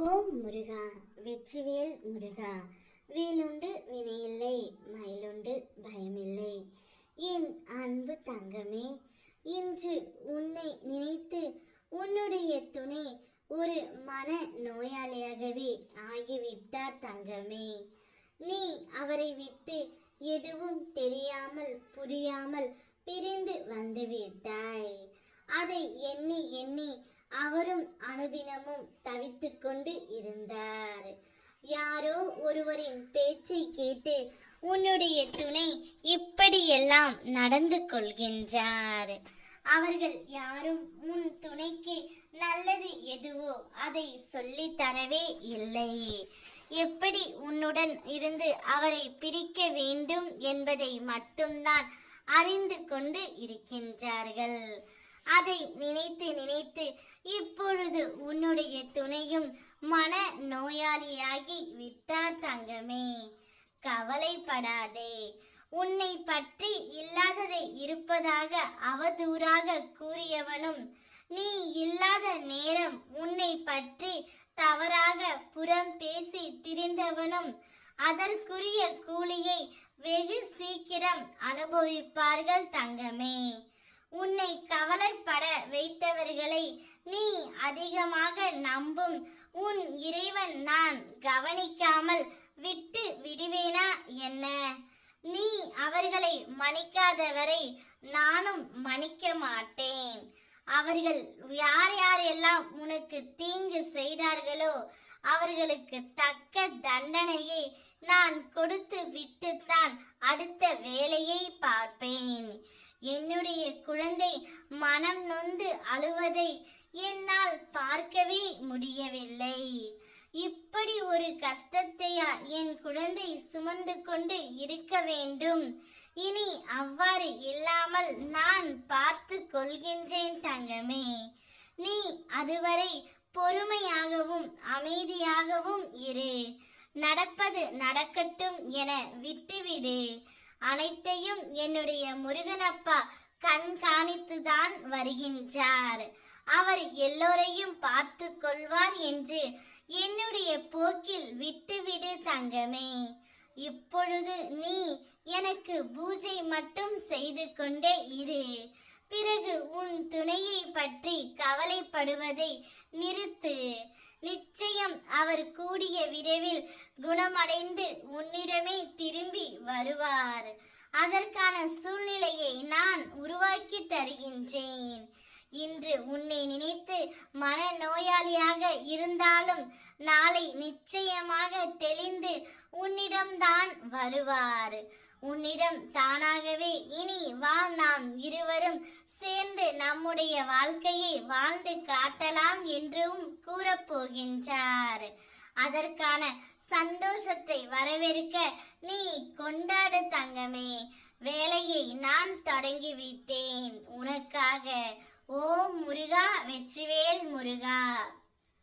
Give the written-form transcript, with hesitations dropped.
ஓம் முருகா, வெற்றிவேல் முருகா. வேலுண்டு வினையில்லை, மயிலுண்டு பயமில்லை. என் அன்பு தங்கமே, இன்று உன்னை நினைத்து உன்னுடைய துணை ஒரு மன நோயாளியாகவே ஆகிவிட்டார் தங்கமே. நீ அவரை விட்டு எதுவும் தெரியாமல் புரியாமல் பிரிந்து வந்துவிட்டாய். அதை எண்ணி எண்ணி அவரும் அனுதினமும் தவித்து கொண்டு இருந்தார். யாரோ ஒருவரின் பேச்சை கேட்டு உன்னுடைய துணை இப்படியெல்லாம் நடந்து கொள்கின்றார். அவர்கள் யாரும் உன் துணைக்கு நல்லது எதுவோ அதை சொல்லி தரவே இல்லை. எப்படி உன்னுடன் இருந்து அவரை பிரிக்க வேண்டும் என்பதை மட்டும்தான் அறிந்து கொண்டு இருக்கின்றார்கள். அதை நினைத்து நினைத்து இப்பொழுது உன்னுடைய துணையும் மன நோயாளியாகி விட்டார் தங்கமே. கவலைப்படாதே. உன்னை பற்றி இல்லாததை இருப்பதாக அவதூறாக கூறியவனும், நீ இல்லாத நேரம் உன்னை பற்றி தவறாக புறம் பேசி திரிந்தவனும் அதற்குரிய கூலியை வெகு சீக்கிரம் அனுபவிப்பார்கள் தங்கமே. உன்னை கவலைப்பட வைத்தவர்களை நீ அதிகமாக நம்பும் உன் இறைவன் நான் கவனிக்காமல் விட்டு விடுவேனா என்ன? நீ அவர்களை மன்னிக்காதவரை நானும் மன்னிக்க மாட்டேன். அவர்கள் யார் யாரெல்லாம் உனக்கு தீங்கு செய்தார்களோ அவர்களுக்கு தக்க தண்டனையை நான் கொடுத்து விட்டுத்தான் அடுத்த வேலையை பார்ப்பேன். என்னுடைய குழந்தை மனம் நொந்து அழுவதை என்னால் பார்க்கவே முடியவில்லை. இப்படி ஒரு கஷ்டத்தையா என் குழந்தை சுமந்து கொண்டு இருக்க வேண்டும்? இனி அவ்வாறு இல்லாமல் நான் பார்த்து கொள்கின்றேன் தங்கமே. நீ அதுவரை பொறுமையாகவும் அமைதியாகவும் இரு. நடப்பது நடக்கட்டும் என விட்டுவிடு. அனைத்தையும் என்னுடைய முருகனப்பா கண்காணித்துதான் வருகின்றார். அவர் எல்லோரையும் பார்த்து கொள்வார் என்று என்னுடைய போக்கில் விட்டுவிடு தங்கமே. இப்பொழுது நீ எனக்கு பூஜை மட்டும் செய்து கொண்டே இரு. பிறகு உன் துணையை பற்றி கவலைப்படுவதை நிறுத்து. நிச்சயம் அவர் கூடிய விரைவில் குணமடைந்து உன்னிடமே திரும்பி வருவார். அதற்கான சூழ்நிலையை நான் உருவாக்கி தருகின்றேன். இன்று உன்னை நினைத்து மன நோயாளியாக இருந்தாலும் நாளை நிச்சயமாக தெளிந்து உன்னிடம்தான் வருவார். உன்னிடம் தானாகவே இனி வா, நாம் இருவரும் சேர்ந்து நம்முடைய வாழ்க்கையை வாழ்ந்து காட்டலாம் என்றும் கூறப்போகின்றார். அதற்கான சந்தோஷத்தை வரவேற்க நீ கொண்டாடு தங்கமே. வேலையை நான் தொடங்கிவிட்டேன் உனக்காக. ஓம் முருகா, வெற்றிவேல் முருகா.